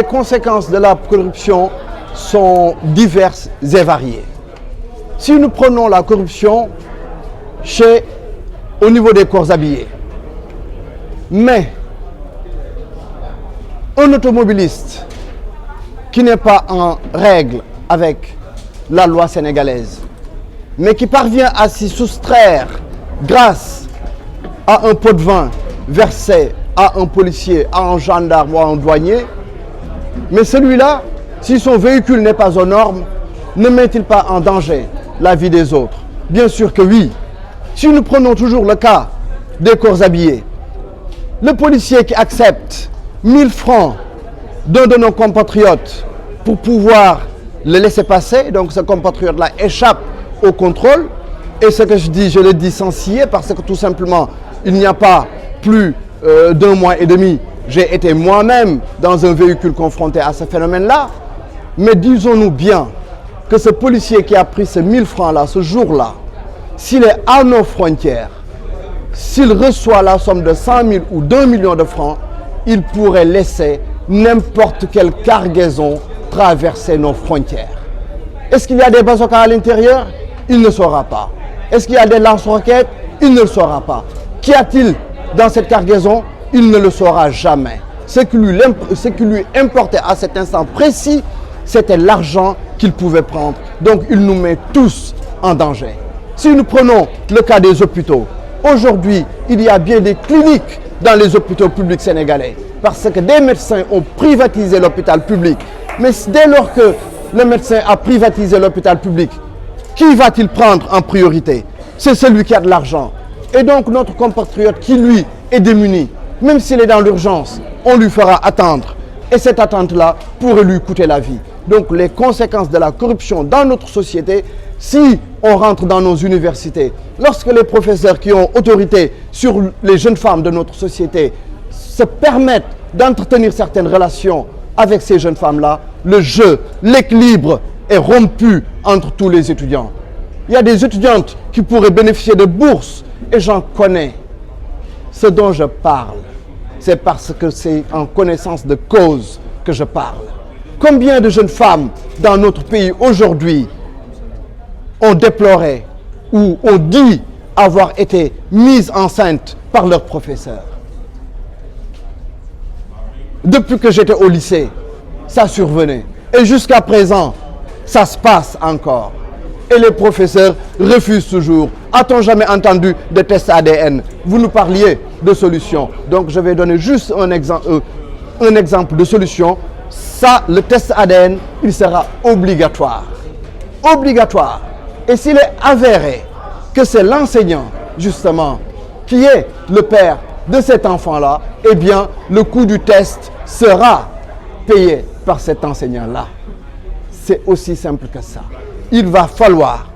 Les conséquences de la corruption sont diverses et variées. Si nous prenons la corruption au niveau des corps habillés, mais un automobiliste qui n'est pas en règle avec la loi sénégalaise, mais qui parvient à s'y soustraire grâce à un pot de vin versé à un policier, à un gendarme ou à un douanier, mais celui-là, si son véhicule n'est pas aux normes, ne met-il pas en danger la vie des autres? Bien sûr que oui. Si nous prenons toujours le cas des corps habillés, le policier qui accepte 1000 francs d'un de nos compatriotes pour pouvoir le laisser passer, donc ce compatriote-là échappe au contrôle, et ce que je dis, je le dis sans scier, parce que tout simplement, il n'y a pas plus d'un mois et demi, j'ai été moi-même dans un véhicule confronté à ce phénomène-là, mais disons-nous bien que ce policier qui a pris ces 1000 francs-là, ce jour-là, s'il est à nos frontières, s'il reçoit la somme de 100 000 ou d'1 million de francs, il pourrait laisser n'importe quelle cargaison traverser nos frontières. Est-ce qu'il y a des bazookas à l'intérieur? Il ne saura pas. Est-ce qu'il y a des lance-roquettes? Il ne le saura pas. Qu'y a-t-il dans cette cargaison? Il ne le saura jamais. Ce qui lui importait à cet instant précis, c'était l'argent qu'il pouvait prendre. Donc il nous met tous en danger. Si nous prenons le cas des hôpitaux, aujourd'hui, il y a bien des cliniques dans les hôpitaux publics sénégalais, parce que des médecins ont privatisé l'hôpital public. Mais dès lors que le médecin a privatisé l'hôpital public, qui va-t-il prendre en priorité? C'est celui qui a de l'argent. Et donc notre compatriote qui, lui, est démuni, même s'il est dans l'urgence, on lui fera attendre. Et cette attente-là pourrait lui coûter la vie. Donc les conséquences de la corruption dans notre société, si on rentre dans nos universités, lorsque les professeurs qui ont autorité sur les jeunes femmes de notre société se permettent d'entretenir certaines relations avec ces jeunes femmes-là, le jeu, l'équilibre est rompu entre tous les étudiants. Il y a des étudiantes qui pourraient bénéficier de bourses, et j'en connais. Ce dont je parle, c'est parce que c'est en connaissance de cause que je parle. Combien de jeunes femmes dans notre pays aujourd'hui ont déploré ou ont dit avoir été mises enceintes par leurs professeurs? Depuis que j'étais au lycée, ça survenait. Et jusqu'à présent, ça se passe encore. Et les professeurs refusent toujours. A-t-on jamais entendu de tests ADN? Vous nous parliez de solutions. Donc je vais donner juste un exemple de solution. Ça, le test ADN, il sera obligatoire. Obligatoire. Et s'il est avéré que c'est l'enseignant, justement, qui est le père de cet enfant-là, eh bien, le coût du test sera payé par cet enseignant-là. C'est aussi simple que ça. Il va falloir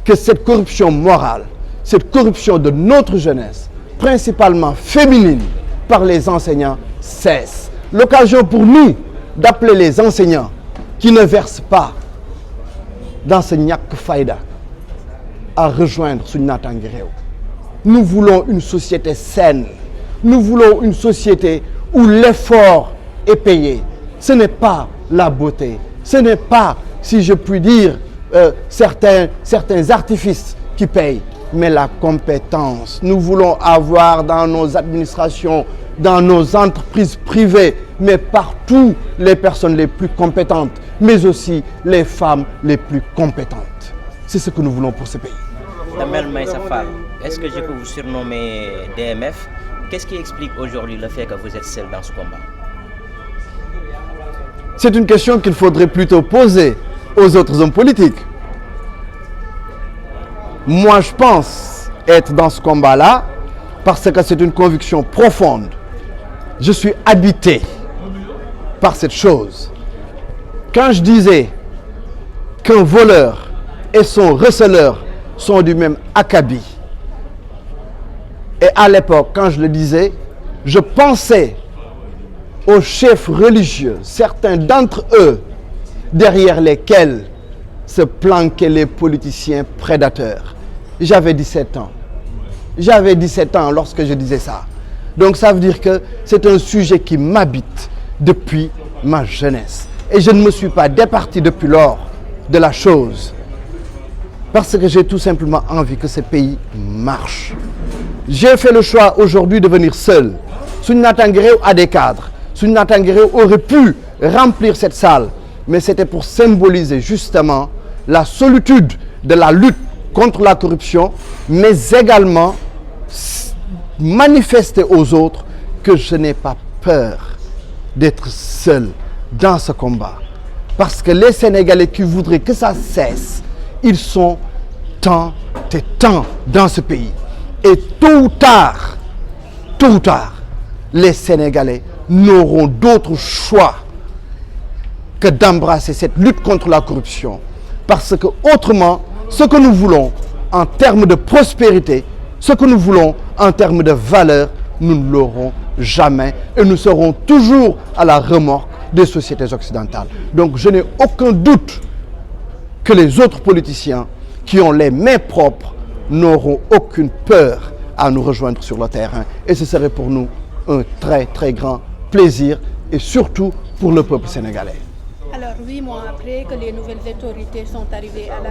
que cette corruption morale, cette corruption de notre jeunesse, principalement féminine, par les enseignants, cesse. L'occasion pour nous d'appeler les enseignants qui ne versent pas dans ce ñàkk fayda à rejoindre suñu naataange réew. Nous voulons une société saine. Nous voulons une société où l'effort est payé. Ce n'est pas la beauté. Ce n'est pas, si je puis dire, certains artifices qui payent, mais la compétence. Nous voulons avoir dans nos administrations, dans nos entreprises privées, mais partout les personnes les plus compétentes, mais aussi les femmes les plus compétentes. C'est ce que nous voulons pour ce pays. Damel Maïssa Fall, est-ce que je peux vous surnommer DMF? Qu'est-ce qui explique aujourd'hui le fait que vous êtes seul dans ce combat? C'est une question qu'il faudrait plutôt poser aux autres hommes politiques. Moi, je pense être dans ce combat-là parce que c'est une conviction profonde. Je suis habité par cette chose. Quand je disais qu'un voleur et son receleur sont du même acabit, et à l'époque, quand je le disais, je pensais aux chefs religieux, certains d'entre eux, derrière lesquels se planquaient les politiciens prédateurs. J'avais 17 ans. J'avais 17 ans lorsque je disais ça. Donc ça veut dire que c'est un sujet qui m'habite depuis ma jeunesse. Et je ne me suis pas départi depuis lors de la chose. Parce que j'ai tout simplement envie que ce pays marche. J'ai fait le choix aujourd'hui de venir seul. Sounata Nguéréo a des cadres. Sounata Nguéréo aurait pu remplir cette salle. Mais c'était pour symboliser justement la solitude de la lutte contre la corruption, mais également manifester aux autres que je n'ai pas peur d'être seul dans ce combat. Parce que les Sénégalais qui voudraient que ça cesse, ils sont tant et tant dans ce pays. Et tôt ou tard, les Sénégalais n'auront d'autre choix que d'embrasser cette lutte contre la corruption. Parce que autrement, ce que nous voulons en termes de prospérité, ce que nous voulons en termes de valeur, nous ne l'aurons jamais et nous serons toujours à la remorque des sociétés occidentales. Donc je n'ai aucun doute que les autres politiciens qui ont les mains propres n'auront aucune peur à nous rejoindre sur le terrain. Et ce serait pour nous un très très grand plaisir et surtout pour le peuple sénégalais. Alors 8 mois après que les nouvelles autorités sont arrivées à la